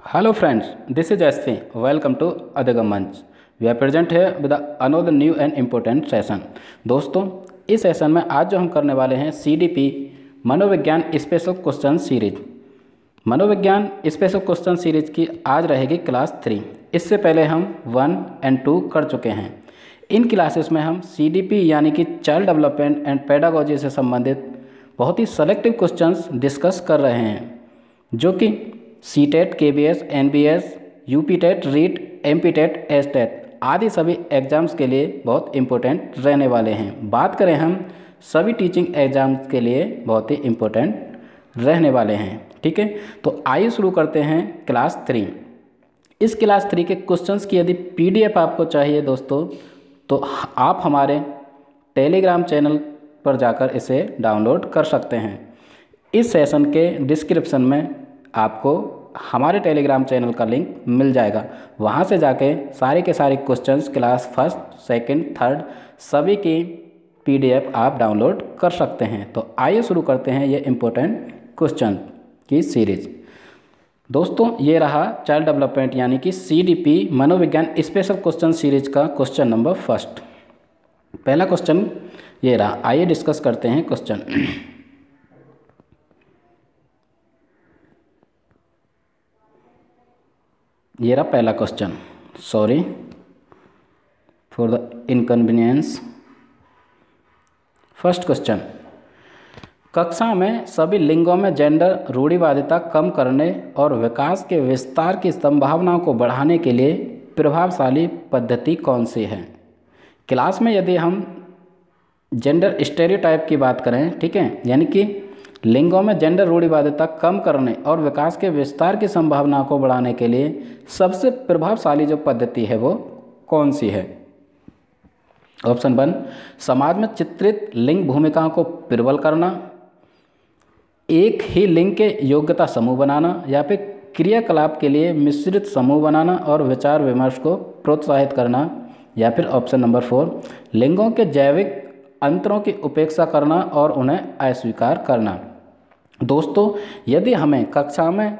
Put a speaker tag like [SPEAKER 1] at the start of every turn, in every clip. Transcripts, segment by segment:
[SPEAKER 1] Hello friends, this is SV. Welcome to Adagam Manch. We are present here with another new and important session. दोस्तों, इस session में आज जो हम करने वाले हैं CDP मनोविज्ञान स्पेशल क्वेश्चन सीरीज। मनोविज्ञान स्पेशल क्वेश्चन सीरीज की आज रहेगी क्लास 3। इससे पहले हम 1 और 2 कर चुके हैं। इन क्लासेस में हम CDP यानी कि चाइल्ड डेवलपमेंट एंड पेडागोजी से संबंधित बहुत ही सेलेक्टिव क्वेश्चंस डिस्कस कर रहे हैं, जो कि CTET, KBS, NBS, UPTET, REET, MPTET, STET आदि सभी एग्ज़ाम्स के लिए बहुत इम्पोर्टेंट रहने वाले हैं। बात करें हम सभी टीचिंग एग्ज़ाम्स के लिए बहुत ही इम्पोर्टेंट रहने वाले हैं। ठीक है, तो आइए शुरू करते हैं क्लास 3। इस क्लास 3 के क्वेश्चंस की यदि PDF आपको चाहिए दोस्तों, तो आप हमारे टेलीग्राम चैनल पर जाकर इसे डाउनलोड कर सकते हैं। इस सेशन के डिस्क्रिप्शन में आपको हमारे टेलीग्राम चैनल का लिंक मिल जाएगा। वहाँ से जाके सारे के सारे क्वेश्चंस क्लास 1, 2, 3 सभी की PDF आप डाउनलोड कर सकते हैं। तो आइए शुरू करते हैं ये इम्पोर्टेंट क्वेश्चन की सीरीज। दोस्तों, ये रहा चाइल्ड डेवलपमेंट यानी कि CDP मनोविज्ञान स्पेशल क्वेश्चन सीरीज का क्वेश्चन नंबर 1। पहला क्वेश्चन ये रहा। आइए डिस्कस करते हैं क्वेश्चन। ये रहा पहला question. Sorry for the inconvenience. First question, कक्षा में सभी लिंगों में जेंडर रूढ़िवादिता कम करने और विकास के विस्तार की संभावनाओं को बढ़ाने के लिए प्रभावशाली पद्धति कौन सी है? क्लास में यदि हम जेंडर स्टेरियोटाइप की बात करें, ठीक है, यानी कि लिंगों में जेंडर रूढ़िवादिता कम करने और विकास के विस्तार की संभावना को बढ़ाने के लिए सबसे प्रभावशाली जो पद्धति है वो कौन सी है? ऑप्शन 1, समाज में चित्रित लिंग भूमिकाओं को प्रबल करना, एक ही लिंग के योग्यता समूह बनाना, या फिर क्रियाकलाप के लिए मिश्रित समूह बनाना और विचार विमर्श को प्रोत्साहित करना, या फिर ऑप्शन नंबर 4, लिंगों के जैविक अंतरों की उपेक्षा करना और उन्हें अस्वीकार करना। दोस्तों, यदि हमें कक्षा में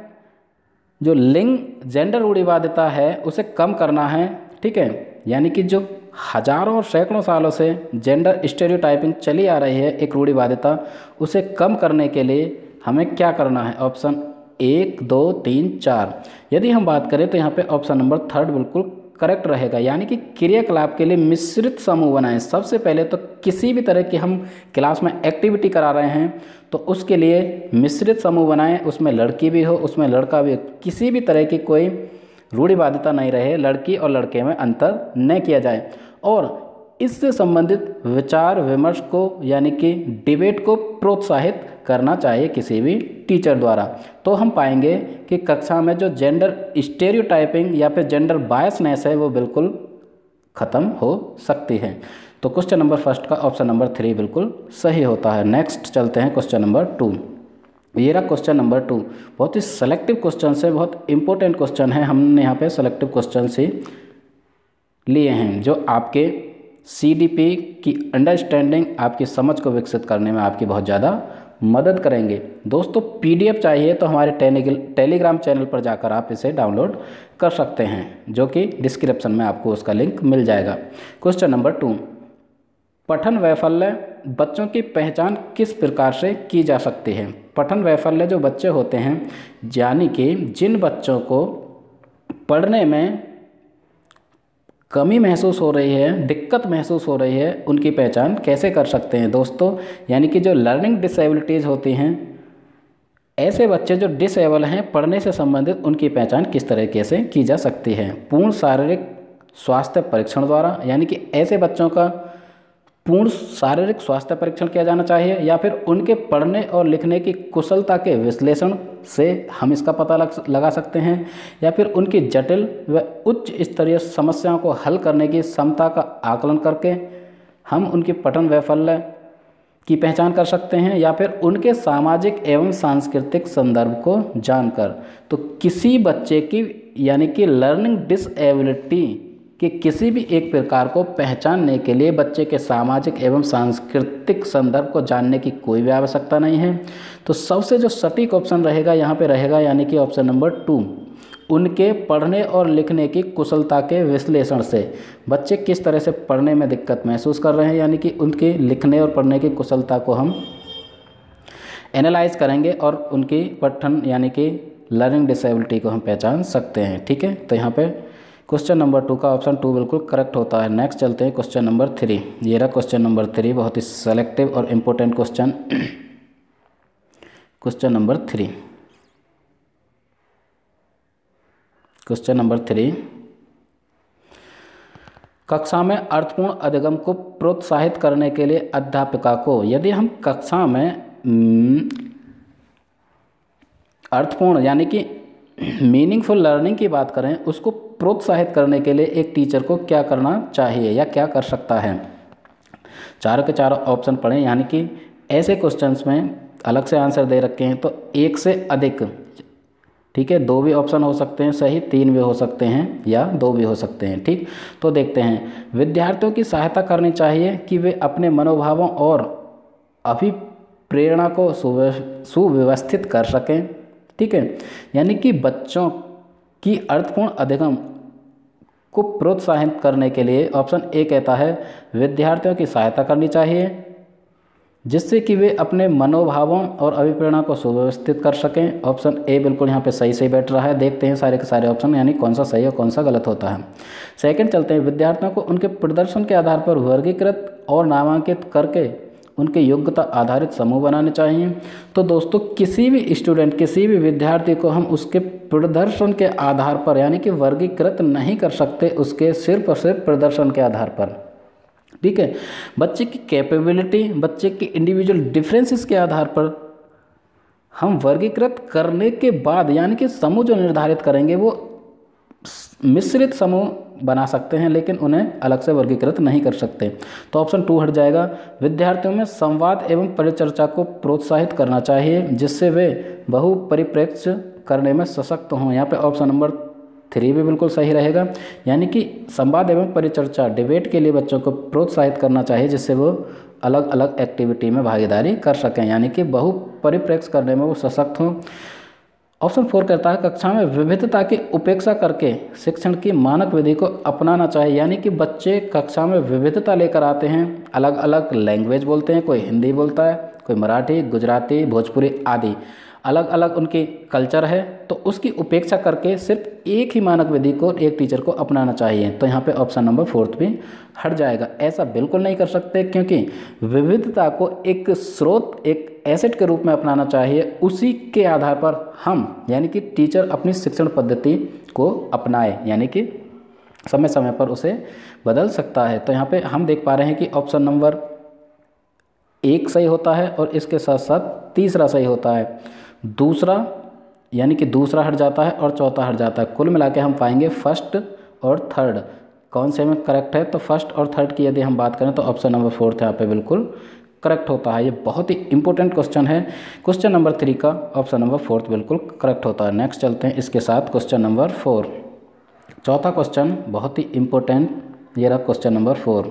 [SPEAKER 1] जो लिंग जेंडर रूढ़िवादिता है उसे कम करना है, ठीक है, यानी कि जो हजारों और सैकड़ों सालों से जेंडर स्टेरियोटाइपिंग चली आ रही है, एक रूढ़िवादिता, उसे कम करने के लिए हमें क्या करना है? ऑप्शन 1, 2, 3, 4। यदि हम बात करें तो यहाँ पे ऑप्शन नंबर 3 बिल्कुल करेक्ट रहेगा, यानी कि क्रियाकलाप के लिए मिश्रित समूह बनाएं। सबसे पहले तो किसी भी तरह की हम क्लास में एक्टिविटी करा रहे हैं तो उसके लिए मिश्रित समूह बनाएं, उसमें लड़की भी हो, उसमें लड़का भी हो, किसी भी तरह की कोई रूढ़िवादिता नहीं रहे, लड़की और लड़के में अंतर न किया जाए, और इससे संबंधित विचार विमर्श को यानी कि डिबेट को प्रोत्साहित करना चाहिए किसी भी टीचर द्वारा। तो हम पाएंगे कि कक्षा में जो जेंडर स्टेरियोटाइपिंग या फिर जेंडर बायसनेस है वो बिल्कुल ख़त्म हो सकती है। तो क्वेश्चन नंबर 1 का ऑप्शन नंबर 3 बिल्कुल सही होता है। नेक्स्ट चलते हैं क्वेश्चन नंबर 2। ये रहा क्वेश्चन नंबर 2। बहुत ही सेलेक्टिव क्वेश्चन है, बहुत इंपॉर्टेंट क्वेश्चन है। हमने यहाँ पे सेलेक्टिव क्वेश्चन ही लिए हैं जो आपके CDP की अंडरस्टैंडिंग, आपकी समझ को विकसित करने में आपकी बहुत ज़्यादा मदद करेंगे। दोस्तों, PDF चाहिए तो हमारे टेलीग्राम चैनल पर जाकर आप इसे डाउनलोड कर सकते हैं, जो कि डिस्क्रिप्शन में आपको उसका लिंक मिल जाएगा। क्वेश्चन नंबर 2, पठन वैफल्य बच्चों की पहचान किस प्रकार से की जा सकती है? पठन वैफल्य जो बच्चे होते हैं, यानी कि जिन बच्चों को पढ़ने में कमी महसूस हो रही है, दिक्कत महसूस हो रही है, उनकी पहचान कैसे कर सकते हैं? दोस्तों, यानी कि जो लर्निंग डिसेबिलिटीज़ होती हैं, ऐसे बच्चे जो डिसेबल हैं पढ़ने से संबंधित, उनकी पहचान किस तरीके से की जा सकती है? पूर्ण शारीरिक स्वास्थ्य परीक्षण द्वारा, यानी कि ऐसे बच्चों का पूर्ण शारीरिक स्वास्थ्य परीक्षण किया जाना चाहिए, या फिर उनके पढ़ने और लिखने की कुशलता के विश्लेषण से हम इसका पता लगा सकते हैं, या फिर उनकी जटिल व उच्च स्तरीय समस्याओं को हल करने की क्षमता का आकलन करके हम उनकी पठन वैफल्य की पहचान कर सकते हैं, या फिर उनके सामाजिक एवं सांस्कृतिक संदर्भ को जानकर। तो किसी बच्चे की यानी कि लर्निंग डिसेबिलिटी कि किसी भी एक प्रकार को पहचानने के लिए बच्चे के सामाजिक एवं सांस्कृतिक संदर्भ को जानने की कोई भी आवश्यकता नहीं है। तो सबसे जो सटीक ऑप्शन रहेगा यहाँ पे रहेगा, यानी कि ऑप्शन नंबर 2, उनके पढ़ने और लिखने की कुशलता के विश्लेषण से। बच्चे किस तरह से पढ़ने में दिक्कत महसूस कर रहे हैं, यानी कि उनके लिखने और पढ़ने की कुशलता को हम एनालाइज करेंगे और उनकी पठन यानी कि लर्निंग डिसेबिलिटी को हम पहचान सकते हैं। ठीक है, तो यहाँ पे क्वेश्चन नंबर 2 का ऑप्शन 2 बिल्कुल करेक्ट होता है। नेक्स्ट चलते हैं क्वेश्चन नंबर 3। ये रहा क्वेश्चन नंबर 3, बहुत ही सेलेक्टिव और important question. Question number 3, question number 3, कक्षा में अर्थपूर्ण अधिगम को प्रोत्साहित करने के लिए अध्यापिका को, यदि हम कक्षा में अर्थपूर्ण यानी कि मीनिंगफुल लर्निंग की बात करें, उसको प्रोत्साहित करने के लिए एक टीचर को क्या करना चाहिए या क्या कर सकता है। चारों के चारों ऑप्शन पढ़ें, यानी कि ऐसे क्वेश्चंस में अलग से आंसर दे रखे हैं तो एक से अधिक, ठीक है, 2 भी ऑप्शन हो सकते हैं सही, 3 भी हो सकते हैं या 2 भी हो सकते हैं। ठीक, तो देखते हैं। विद्यार्थियों की सहायता करनी चाहिए कि वे अपने मनोभावों और अभिप्रेरणा को सुव्यवस्थित कर सकें। ठीक है, यानी कि बच्चों की अर्थपूर्ण अधिगम को प्रोत्साहित करने के लिए ऑप्शन ए कहता है विद्यार्थियों की सहायता करनी चाहिए जिससे कि वे अपने मनोभावों और अभिप्रेरणा को सुव्यवस्थित कर सकें। ऑप्शन ए बिल्कुल यहाँ पे सही बैठ रहा है। देखते हैं सारे के सारे ऑप्शन, यानी कौन सा सही और कौन सा गलत होता है। सेकंड चलते हैं, विद्यार्थियों को उनके प्रदर्शन के आधार पर वर्गीकृत और नामांकित करके उनके योग्यता आधारित समूह बनाने चाहिए। तो दोस्तों, किसी भी स्टूडेंट, किसी भी विद्यार्थी को हम उसके प्रदर्शन के आधार पर यानी कि वर्गीकृत नहीं कर सकते, उसके सिर्फ और सिर्फ प्रदर्शन के आधार पर। ठीक है, बच्चे की कैपेबिलिटी, बच्चे के इंडिविजुअल डिफरेंसेस के आधार पर हम वर्गीकृत करने के बाद यानी कि समूह जो निर्धारित करेंगे वो मिश्रित समूह बना सकते हैं, लेकिन उन्हें अलग से वर्गीकृत नहीं कर सकते। तो ऑप्शन 2 हट जाएगा। विद्यार्थियों में संवाद एवं परिचर्चा को प्रोत्साहित करना चाहिए जिससे वे बहुपरिप्रेक्ष्य करने में सशक्त हों। यहाँ पे ऑप्शन नंबर 3 भी बिल्कुल सही रहेगा, यानी कि संवाद एवं परिचर्चा, डिबेट के लिए बच्चों को प्रोत्साहित करना चाहिए जिससे वो अलग अलग एक्टिविटी में भागीदारी कर सकें, यानी कि बहुपरिप्रेक्ष्य करने में वो सशक्त हों। ऑप्शन 4 कहता है कक्षा में विविधता की उपेक्षा करके शिक्षण की मानक विधि को अपनाना चाहिए, यानी कि बच्चे कक्षा में विविधता लेकर आते हैं, अलग अलग लैंग्वेज बोलते हैं, कोई हिंदी बोलता है, कोई मराठी, गुजराती, भोजपुरी आदि अलग अलग उनकी कल्चर है, तो उसकी उपेक्षा करके सिर्फ एक ही मानक विधि को एक टीचर को अपनाना चाहिए। तो यहाँ पे ऑप्शन नंबर 4 भी हट जाएगा। ऐसा बिल्कुल नहीं कर सकते क्योंकि विविधता को एक स्रोत, एक एसेट के रूप में अपनाना चाहिए, उसी के आधार पर हम यानी कि टीचर अपनी शिक्षण पद्धति को अपनाए, यानी कि समय समय पर उसे बदल सकता है। तो यहाँ पे हम देख पा रहे हैं कि ऑप्शन नंबर 1 सही होता है और इसके साथ साथ तीसरा सही होता है। दूसरा यानी कि दूसरा हट जाता है और चौथा हट जाता है। कुल मिला के हम पाएंगे फर्स्ट और थर्ड कौन से में करेक्ट है। तो फर्स्ट और थर्ड की यदि हम बात करें तो ऑप्शन नंबर 4 यहाँ पे बिल्कुल करेक्ट होता है। ये बहुत ही इंपॉर्टेंट क्वेश्चन है। क्वेश्चन नंबर 3 का ऑप्शन नंबर 4 बिल्कुल करेक्ट होता है। नेक्स्ट चलते हैं इसके साथ क्वेश्चन नंबर 4। चौथा क्वेश्चन बहुत ही इंपॉर्टेंट, ये रहा क्वेश्चन नंबर 4।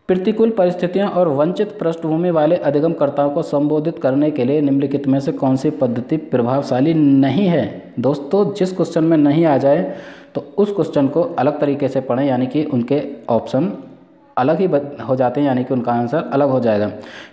[SPEAKER 1] प्रतिकूल परिस्थितियों और वंचित पृष्ठभूमि वाले अधिगमकर्ताओं को संबोधित करने के लिए निम्नलिखित में से कौन सी पद्धति प्रभावशाली नहीं है। दोस्तों, जिस क्वेश्चन में नहीं आ जाए तो उस क्वेश्चन को अलग तरीके से पढ़ें, यानी कि उनके ऑप्शन अलग ही हो जाते हैं, यानी कि उनका आंसर अलग हो जाएगा।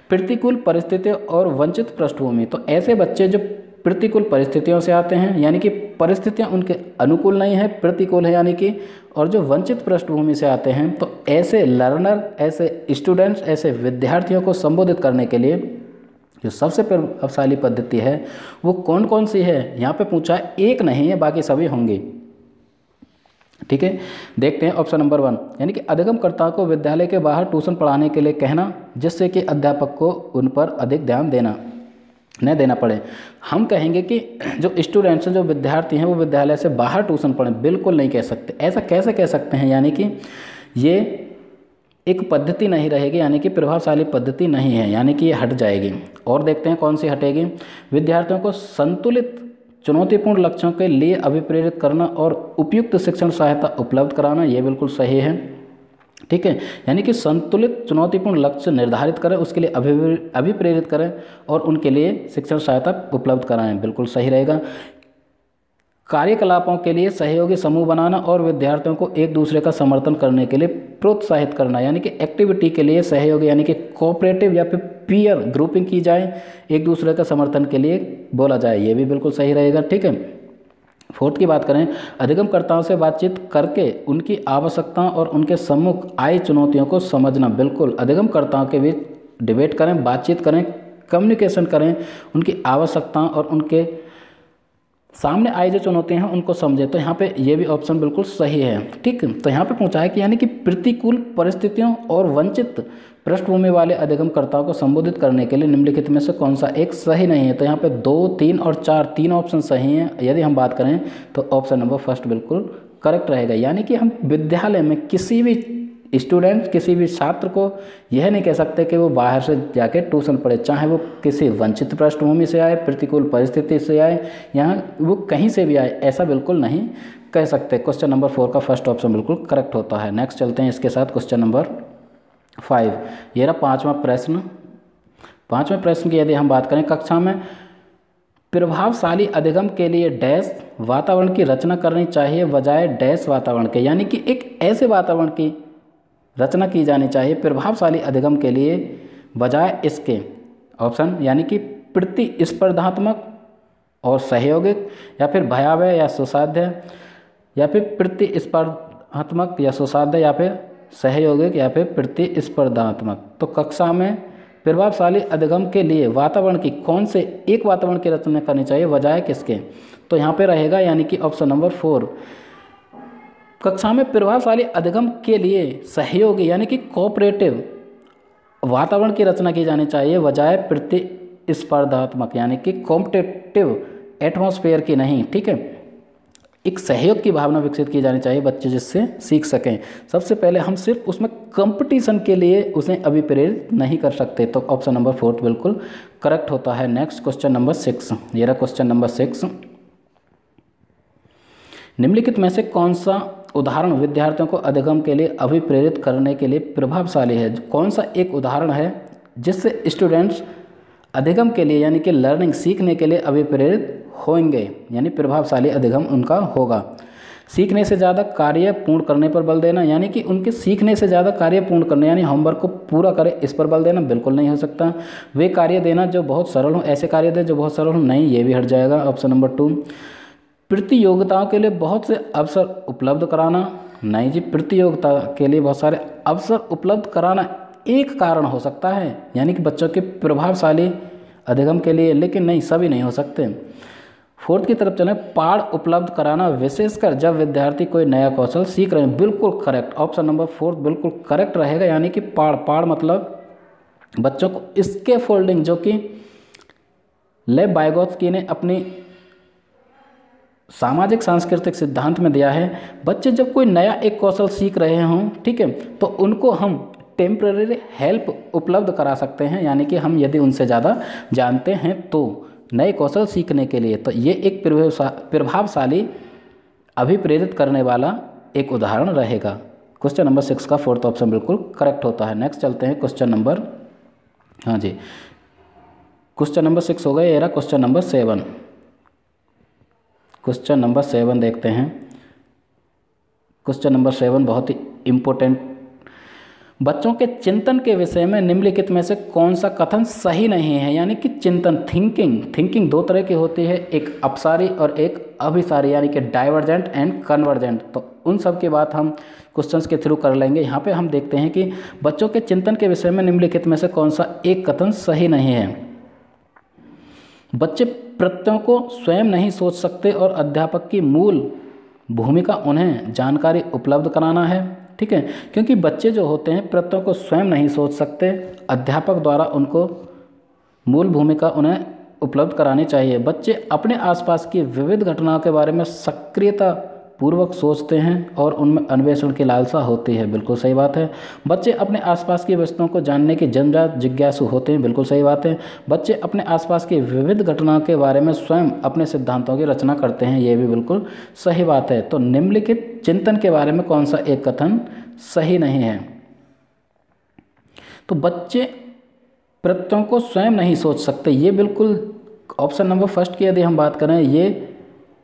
[SPEAKER 1] प्रतिकूल परिस्थितियों और वंचित पृष्ठभूमि, तो ऐसे बच्चे जो प्रतिकूल परिस्थितियों से आते हैं यानी कि परिस्थितियां उनके अनुकूल नहीं है, प्रतिकूल है यानी कि, और जो वंचित पृष्ठभूमि से आते हैं, तो ऐसे लर्नर, ऐसे स्टूडेंट्स, ऐसे विद्यार्थियों को संबोधित करने के लिए जो सबसे प्रभावशाली पद्धति है वो कौन कौन सी है। यहाँ पे पूछा है, एक नहीं है, बाकी सभी होंगे। ठीक है, देखते हैं ऑप्शन नंबर 1, यानी कि अधिगमकर्ताओं को विद्यालय के बाहर ट्यूशन पढ़ाने के लिए कहना जिससे कि अध्यापक को उन पर अधिक ध्यान न देना पड़े। हम कहेंगे कि जो स्टूडेंट्स हैं, जो विद्यार्थी हैं, वो विद्यालय से बाहर ट्यूशन पढ़ें, बिल्कुल नहीं कह सकते। ऐसा कैसे कह सकते हैं, यानी कि ये एक पद्धति नहीं रहेगी, यानी कि प्रभावशाली पद्धति नहीं है, यानी कि ये हट जाएगी। और देखते हैं कौन सी हटेगी। विद्यार्थियों को संतुलित चुनौतीपूर्ण लक्ष्यों के लिए अभिप्रेरित करना और उपयुक्त शिक्षण सहायता उपलब्ध कराना, ये बिल्कुल सही है। ठीक है, यानी कि संतुलित चुनौतीपूर्ण लक्ष्य निर्धारित करें, उसके लिए अभिप्रेरित करें और उनके लिए शिक्षण सहायता उपलब्ध कराएं, बिल्कुल सही रहेगा। कार्यकलापों के लिए सहयोगी समूह बनाना और विद्यार्थियों को एक दूसरे का समर्थन करने के लिए प्रोत्साहित करना, यानी कि एक्टिविटी के लिए सहयोग यानी कि कोऑपरेटिव या फिर पीयर ग्रुपिंग की जाए, एक दूसरे का समर्थन के लिए बोला जाए, ये भी बिल्कुल सही रहेगा। ठीक है। फोर्थ की बात करें, अधिगमकर्ताओं से बातचीत करके उनकी आवश्यकताओं और उनके सम्मुख आई चुनौतियों को समझना, बिल्कुल अधिगमकर्ताओं के बीच डिबेट करें, बातचीत करें, कम्युनिकेशन करें, उनकी आवश्यकताओं और उनके सामने आई जो चुनौतियां हैं उनको समझें। तो यहाँ पे ये भी ऑप्शन बिल्कुल सही है। ठीक, तो यहाँ पे पूछा है कि यानी कि प्रतिकूल परिस्थितियों और वंचित पृष्ठभूमि वाले अधिगमकर्ताओं को संबोधित करने के लिए निम्नलिखित में से कौन सा एक सही नहीं है। तो यहाँ पे 2, 3 और 4 तीन ऑप्शन सही हैं। यदि हम बात करें तो ऑप्शन नंबर फर्स्ट बिल्कुल करेक्ट रहेगा। यानी कि हम विद्यालय में किसी भी स्टूडेंट, किसी भी छात्र को यह नहीं कह सकते कि वो बाहर से जाके ट्यूशन पढ़े, चाहे वो किसी वंचित पृष्ठभूमि से आए, प्रतिकूल परिस्थिति से आए, यहाँ वो कहीं से भी आए, ऐसा बिल्कुल नहीं कह सकते। क्वेश्चन नंबर 4 का फर्स्ट ऑप्शन बिल्कुल करेक्ट होता है। नेक्स्ट चलते हैं इसके साथ क्वेश्चन नंबर 5। ये रहा पाँचवा प्रश्न। पाँचवें प्रश्न की यदि हम बात करें, कक्षा में प्रभावशाली अधिगम के लिए डैश वातावरण की रचना करनी चाहिए बजाय डैश वातावरण के, यानी कि एक ऐसे वातावरण की रचना की जानी चाहिए प्रभावशाली अधिगम के लिए बजाय इसके। ऑप्शन यानी कि प्रतिस्पर्धात्मक और सहयोगिक, या फिर भयावह या सुसाध्य, या फिर प्रतिस्पर्धात्मक या सुसाध्य, या फिर सहयोगिक, या फिर प्रतिस्पर्धात्मक। तो कक्षा में प्रभावशाली अधिगम के लिए वातावरण की कौन से एक वातावरण की रचना करनी चाहिए बजाय किसके। तो यहाँ पे रहेगा यानी कि ऑप्शन नंबर 4। कक्षा में प्रभावशाली अधिगम के लिए सहयोगी यानी कि कोऑपरेटिव वातावरण की रचना की जानी चाहिए बजाय प्रतिस्पर्धात्मक यानी कि कॉम्पिटिटिव एटमॉस्फेयर की नहीं। ठीक है, एक सहयोग की भावना विकसित की जानी चाहिए बच्चे जिससे सीख सकें। सबसे पहले हम सिर्फ उसमें कंपटीशन के लिए उसे अभिप्रेरित नहीं कर सकते। तो ऑप्शन नंबर 4 बिल्कुल करेक्ट होता है। Next question number 6। ये रहा क्वेश्चन नंबर 6। निम्नलिखित में से कौन सा उदाहरण विद्यार्थियों को अधिगम के लिए अभिप्रेरित करने के लिए प्रभावशाली है। कौन सा एक उदाहरण है जिससे स्टूडेंट्स अधिगम के लिए यानी कि लर्निंग सीखने के लिए अभिप्रेरित होंगे, यानी प्रभावशाली अधिगम उनका होगा। सीखने से ज़्यादा कार्य पूर्ण करने पर बल देना, यानी कि उनके सीखने से ज़्यादा कार्य पूर्ण करने यानी होमवर्क को पूरा करें इस पर बल देना, बिल्कुल नहीं हो सकता। वे कार्य देना जो बहुत सरल हो, ऐसे कार्य दें जो बहुत सरल हो, नहीं, ये भी हट जाएगा। Option number 2। प्रतियोगिताओं के लिए बहुत से अवसर उपलब्ध कराना, नहीं जी, प्रतियोगिता के लिए बहुत सारे अवसर उपलब्ध कराना एक कारण हो सकता है यानी कि बच्चों के प्रभावशाली अधिगम के लिए, लेकिन नहीं, सभी नहीं हो सकते। 4th की तरफ चलें, पाठ उपलब्ध कराना विशेषकर जब विद्यार्थी कोई नया कौशल सीख रहे हैं, बिल्कुल करेक्ट। ऑप्शन नंबर 4 बिल्कुल करेक्ट रहेगा, यानी कि पाठ मतलब बच्चों को इसके फोल्डिंग जो कि लेव वाइगोत्स्की ने अपनी सामाजिक सांस्कृतिक सिद्धांत में दिया है। बच्चे जब कोई नया एक कौशल सीख रहे हों, ठीक है, तो उनको हम टेम्पररी हेल्प उपलब्ध करा सकते हैं, यानी कि हम यदि उनसे ज़्यादा जानते हैं तो नए कौशल सीखने के लिए। तो ये एक प्रभावशाली अभिप्रेरित करने वाला एक उदाहरण रहेगा। क्वेश्चन नंबर 6 का 4th ऑप्शन बिल्कुल करेक्ट होता है। नेक्स्ट चलते हैं क्वेश्चन नंबर, हाँ जी, क्वेश्चन नंबर 6 हो गया। ये रहा क्वेश्चन नंबर 7। क्वेश्चन नंबर 7 देखते हैं। क्वेश्चन नंबर 7 बहुत ही इम्पोर्टेंट। बच्चों के चिंतन के विषय में निम्नलिखित में से कौन सा कथन सही नहीं है, यानी कि चिंतन, थिंकिंग 2 तरह की होती है, एक अपसारी और एक अभिसारी, यानी कि डाइवर्जेंट एंड कन्वर्जेंट। तो उन सब की बात हम क्वेश्चंस के थ्रू कर लेंगे। यहाँ पे हम देखते हैं कि बच्चों के चिंतन के विषय में निम्नलिखित में से कौन सा एक कथन सही नहीं है। बच्चे प्रत्ययों को स्वयं नहीं सोच सकते और अध्यापक की मूल भूमिका उन्हें जानकारी उपलब्ध कराना है। ठीक है, क्योंकि बच्चे जो होते हैं प्रत्ययों को स्वयं नहीं सोच सकते, अध्यापक द्वारा उनको मूल भूमिका उन्हें उपलब्ध करानी चाहिए। बच्चे अपने आसपास की विविध घटनाओं के बारे में सक्रियता पूर्वक सोचते हैं और उनमें अन्वेषण की लालसा होती है, बिल्कुल सही बात है। बच्चे अपने आसपास की वस्तुओं को जानने की जन्मजात जिज्ञासु होते हैं, बिल्कुल सही बात है। बच्चे अपने आसपास की विविध घटनाओं के बारे में स्वयं अपने सिद्धांतों की रचना करते हैं, ये भी बिल्कुल सही बात है। तो निम्नलिखित चिंतन के बारे में कौन सा एक कथन सही नहीं है। तो बच्चे प्रत्ययों को स्वयं नहीं सोच सकते, ये बिल्कुल ऑप्शन नंबर फर्स्ट की यदि हम बात करें ये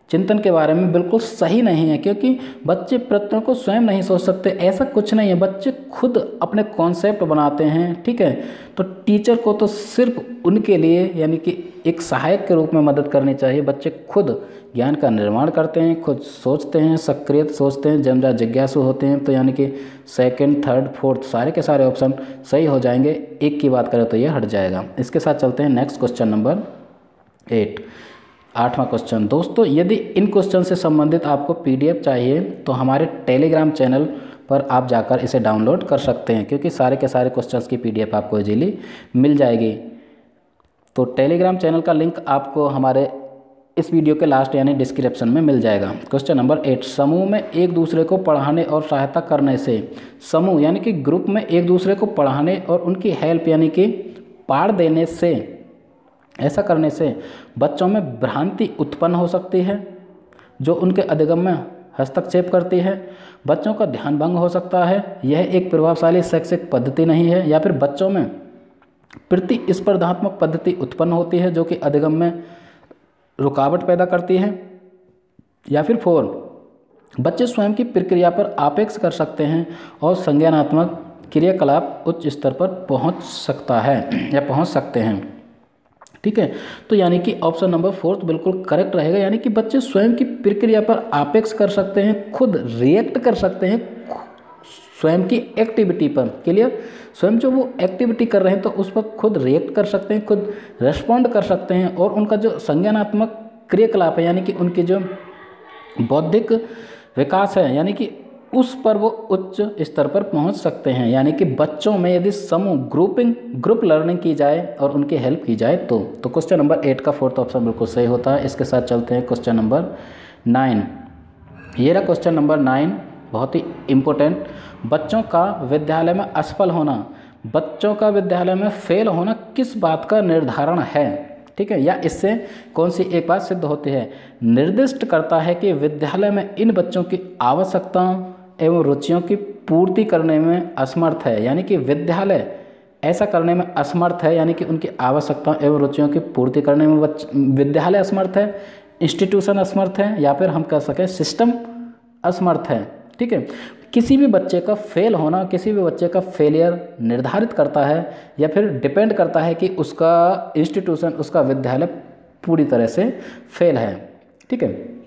[SPEAKER 1] चिंतन के बारे में बिल्कुल सही नहीं है, क्योंकि बच्चे प्रश्नों को स्वयं नहीं सोच सकते, ऐसा कुछ नहीं है। बच्चे खुद अपने कॉन्सेप्ट बनाते हैं, ठीक है। तो टीचर को तो सिर्फ उनके लिए यानी कि एक सहायक के रूप में मदद करनी चाहिए। बच्चे खुद ज्ञान का निर्माण करते हैं, खुद सोचते हैं, सक्रिय सोचते हैं, जन्मजात जिज्ञासु होते हैं। तो यानी कि सेकंड, थर्ड, फोर्थ सारे के सारे ऑप्शन सही हो जाएंगे। एक की बात करें तो ये हट जाएगा। इसके साथ चलते हैं नेक्स्ट क्वेश्चन नंबर 8, 8वां क्वेश्चन। दोस्तों यदि इन क्वेश्चन से संबंधित आपको PDF चाहिए तो हमारे टेलीग्राम चैनल पर आप जाकर इसे डाउनलोड कर सकते हैं, क्योंकि सारे के सारे क्वेश्चंस की PDF आपको इजीली मिल जाएगी। तो टेलीग्राम चैनल का लिंक आपको हमारे इस वीडियो के लास्ट यानी डिस्क्रिप्शन में मिल जाएगा। क्वेश्चन नंबर 8, समूह में एक दूसरे को पढ़ाने और सहायता करने से, समूह यानी कि ग्रुप में एक दूसरे को पढ़ाने और उनकी हेल्प यानी कि पाड़ देने से, ऐसा करने से बच्चों में भ्रांति उत्पन्न हो सकती है जो उनके अधिगम में हस्तक्षेप करती है। बच्चों का ध्यान भंग हो सकता है। यह एक प्रभावशाली शैक्षिक पद्धति नहीं है। या फिर बच्चों में प्रतिस्पर्धात्मक पद्धति उत्पन्न होती है जो कि अधिगम में रुकावट पैदा करती है। या फिर 4, बच्चे स्वयं की प्रक्रिया पर आपेक्ष कर सकते हैं और संज्ञानात्मक क्रियाकलाप उच्च स्तर पर पहुंच सकता है या पहुंच सकते हैं, ठीक है। तो यानी कि ऑप्शन नंबर 4 बिल्कुल करेक्ट रहेगा। यानी कि बच्चे स्वयं की प्रक्रिया पर आपेक्ष कर सकते हैं, खुद रिएक्ट कर सकते हैं स्वयं की एक्टिविटी पर। क्लियर? स्वयं जो वो एक्टिविटी कर रहे हैं तो उस पर खुद रिएक्ट कर सकते हैं, खुद रेस्पॉन्ड कर सकते हैं, और उनका जो संज्ञानात्मक क्रियाकलाप है यानी कि उनकी जो बौद्धिक विकास है यानी कि उस पर वो उच्च स्तर पर पहुंच सकते हैं। यानी कि बच्चों में यदि समूह ग्रुप लर्निंग की जाए और उनकी हेल्प की जाए तो क्वेश्चन नंबर 8 का 4th ऑप्शन बिल्कुल सही होता है। इसके साथ चलते हैं क्वेश्चन नंबर 9। ये रहा क्वेश्चन नंबर 9, बहुत ही इम्पोर्टेंट। बच्चों का विद्यालय में असफल होना, बच्चों का विद्यालय में फेल होना किस बात का निर्धारण है, ठीक है, या इससे कौन सी एक बात सिद्ध होती है? निर्दिष्ट करता है कि विद्यालय में इन बच्चों की आवश्यकताओं एवं रुचियों की पूर्ति करने में असमर्थ है। यानी कि विद्यालय ऐसा करने में असमर्थ है, यानी कि उनकी आवश्यकताओं एवं रुचियों की पूर्ति करने में विद्यालय असमर्थ है, इंस्टीट्यूशन असमर्थ है, या फिर हम कह सकें सिस्टम असमर्थ है, ठीक है। किसी भी बच्चे का फेल होना, किसी भी बच्चे का फेलियर निर्धारित करता है या फिर डिपेंड करता है कि उसका इंस्टीट्यूशन, उसका विद्यालय पूरी तरह से फेल है, ठीक है।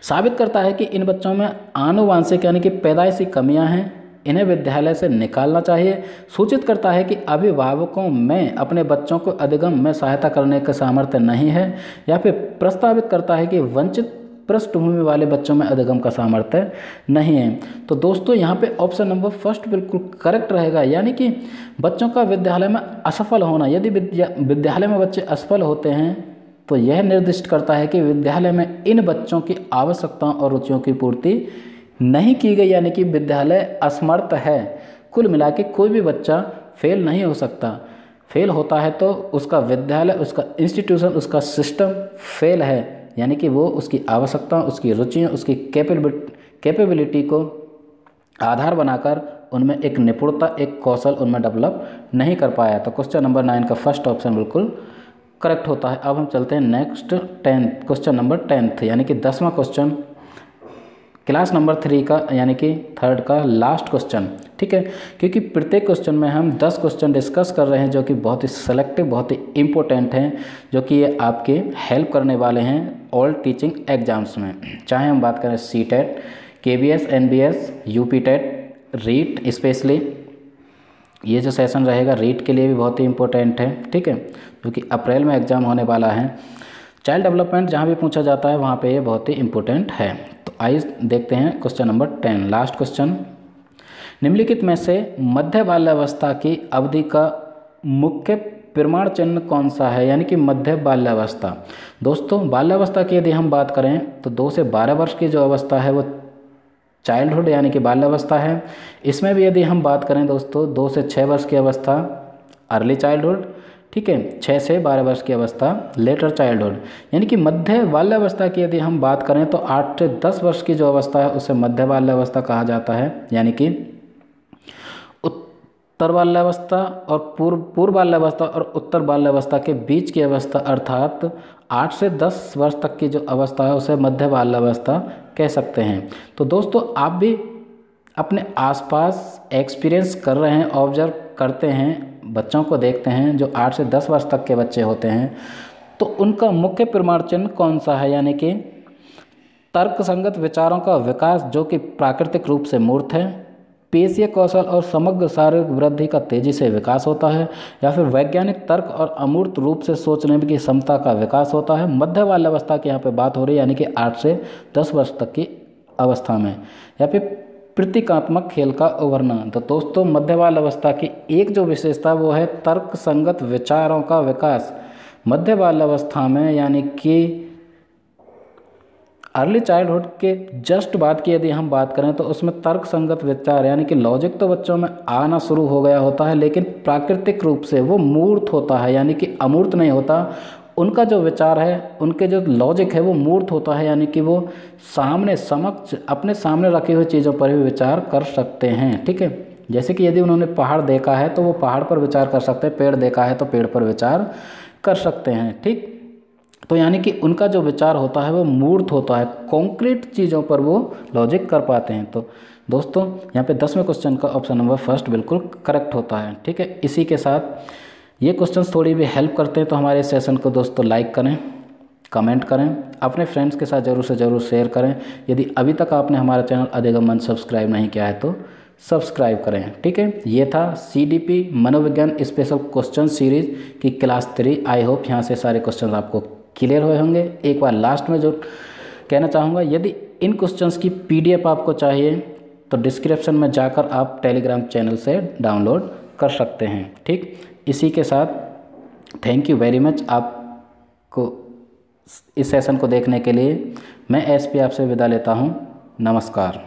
[SPEAKER 1] साबित करता है कि इन बच्चों में आनुवांशिक यानी कि पैदाइशी कमियां हैं, इन्हें विद्यालय से निकालना चाहिए। सूचित करता है कि अभिभावकों में अपने बच्चों को अधिगम में सहायता करने का सामर्थ्य नहीं है, या फिर प्रस्तावित करता है कि वंचित पृष्ठभूमि वाले बच्चों में अधिगम का सामर्थ्य नहीं है। तो दोस्तों यहाँ पे ऑप्शन नंबर 1 बिल्कुल करेक्ट रहेगा। यानी कि बच्चों का विद्यालय में असफल होना, यदि विद्यालय में बच्चे असफल होते हैं तो यह निर्दिष्ट करता है कि विद्यालय में इन बच्चों की आवश्यकताओं और रुचियों की पूर्ति नहीं की गई, यानी कि विद्यालय असमर्थ है। कुल मिला के कोई भी बच्चा फेल नहीं हो सकता। फेल होता है तो उसका विद्यालय, उसका इंस्टीट्यूशन, उसका सिस्टम फेल है, यानी कि वो उसकी आवश्यकताओं, उसकी रुचियाँ, उसकी कैपेबिलिटी को आधार बनाकर उनमें एक निपुणता, एक कौशल उनमें डेवलप नहीं कर पाया। तो क्वेश्चन नंबर 9 का फर्स्ट ऑप्शन बिल्कुल करेक्ट होता है। अब हम चलते हैं नेक्स्ट 10, क्वेश्चन नंबर 10 यानी कि 10वां क्वेश्चन क्लास नंबर 3 का यानी कि 3rd का लास्ट क्वेश्चन, ठीक है। क्योंकि प्रत्येक क्वेश्चन में हम 10 क्वेश्चन डिस्कस कर रहे हैं जो कि बहुत ही सेलेक्टिव, बहुत ही इम्पोर्टेंट हैं, जो कि ये आपके हेल्प करने वाले हैं ऑल टीचिंग एग्जाम्स में। चाहे हम बात करें CTET, KBS, NBS, UP TET, REET, specially ये जो सेशन रहेगा रीट के लिए भी बहुत ही इम्पोर्टेंट है, ठीक है, जो कि अप्रैल में एग्ज़ाम होने वाला है। चाइल्ड डेवलपमेंट जहाँ भी पूछा जाता है वहाँ पे ये बहुत ही इम्पोर्टेंट है। तो आइए देखते हैं क्वेश्चन नंबर 10, लास्ट क्वेश्चन। निम्नलिखित में से मध्य बाल्यावस्था की अवधि का मुख्य प्रमाण चिन्ह कौन सा है? यानी कि मध्य बाल्यावस्था। दोस्तों बाल्यावस्था की यदि हम बात करें तो 2 से 12 वर्ष की जो अवस्था है वो चाइल्डहुड यानी कि बाल्यावस्था है। इसमें भी यदि हम बात करें दोस्तों 2 से 6 वर्ष की अवस्था अर्ली चाइल्डहुड, ठीक है, 6 से 12 वर्ष की अवस्था लेटर चाइल्डहुड। यानी कि मध्य बाल्यावस्था की यदि हम बात करें तो 8 से 10 वर्ष की जो अवस्था है उसे मध्य बाल्यावस्था कहा जाता है। यानी कि उत्तर बाल्यावस्था और पूर्व बाल्यावस्था और उत्तर बाल्यावस्था के बीच की अवस्था अर्थात 8 से 10 वर्ष तक की जो अवस्था है उसे मध्य बाल्यावस्था कह सकते हैं। तो दोस्तों आप भी अपने आसपास एक्सपीरियंस कर रहे हैं, ऑब्जर्व करते हैं, बच्चों को देखते हैं जो 8 से 10 वर्ष तक के बच्चे होते हैं, तो उनका मुख्य प्रमाण चिन्ह कौन सा है, यानी कि तर्कसंगत विचारों का विकास जो कि प्राकृतिक रूप से मूर्त है, पेशीय कौशल और समग्र शारीरिक वृद्धि का तेजी से विकास होता है, या फिर वैज्ञानिक तर्क और अमूर्त रूप से सोचने की क्षमता का विकास होता है। मध्य बाल्यावस्था की यहाँ पे बात हो रही है, यानी कि 8 से 10 वर्ष तक की अवस्था में, या फिर प्रतीकात्मक खेल का उभरना। तो दोस्तों मध्य बाल्यावस्था की एक जो विशेषता वो है तर्कसंगत विचारों का विकास। मध्य बाल्यावस्था में यानी कि अर्ली चाइल्डहुड के जस्ट बाद की यदि हम बात करें तो उसमें तर्कसंगत विचार यानी कि लॉजिक तो बच्चों में आना शुरू हो गया होता है, लेकिन प्राकृतिक रूप से वो मूर्त होता है, यानी कि अमूर्त नहीं होता। उनका जो विचार है, उनके जो लॉजिक है वो मूर्त होता है, यानी कि वो सामने समक्ष अपने सामने रखी हुई चीज़ों पर भी विचार कर सकते हैं। ठीक है, जैसे कि यदि उन्होंने पहाड़ देखा है तो वो पहाड़ पर विचार कर सकते हैं, पेड़ देखा है तो पेड़ पर विचार कर सकते हैं। ठीक, तो यानी कि उनका जो विचार होता है वो मूर्त होता है, कॉन्क्रीट चीज़ों पर वो लॉजिक कर पाते हैं। तो दोस्तों यहाँ पे 10वें क्वेश्चन का ऑप्शन नंबर फर्स्ट बिल्कुल करेक्ट होता है। ठीक है, इसी के साथ ये क्वेश्चंस थोड़ी भी हेल्प करते हैं तो हमारे सेशन को दोस्तों लाइक करें, कमेंट करें, अपने फ्रेंड्स के साथ ज़रूर से ज़रूर शेयर करें। यदि अभी तक आपने हमारा चैनल अधिगम मंच सब्सक्राइब नहीं किया है तो सब्सक्राइब करें। ठीक है, ये था CDP मनोविज्ञान स्पेशल क्वेश्चन सीरीज़ की क्लास 3। आई होप यहाँ से सारे क्वेश्चन आपको क्लियर हुए होंगे। एक बार लास्ट में जो कहना चाहूँगा, यदि इन क्वेश्चंस की PDF आपको चाहिए तो डिस्क्रिप्शन में जाकर आप टेलीग्राम चैनल से डाउनलोड कर सकते हैं। ठीक, इसी के साथ थैंक यू वेरी मच आपको इस सेशन को देखने के लिए। मैं SP आपसे विदा लेता हूँ। नमस्कार।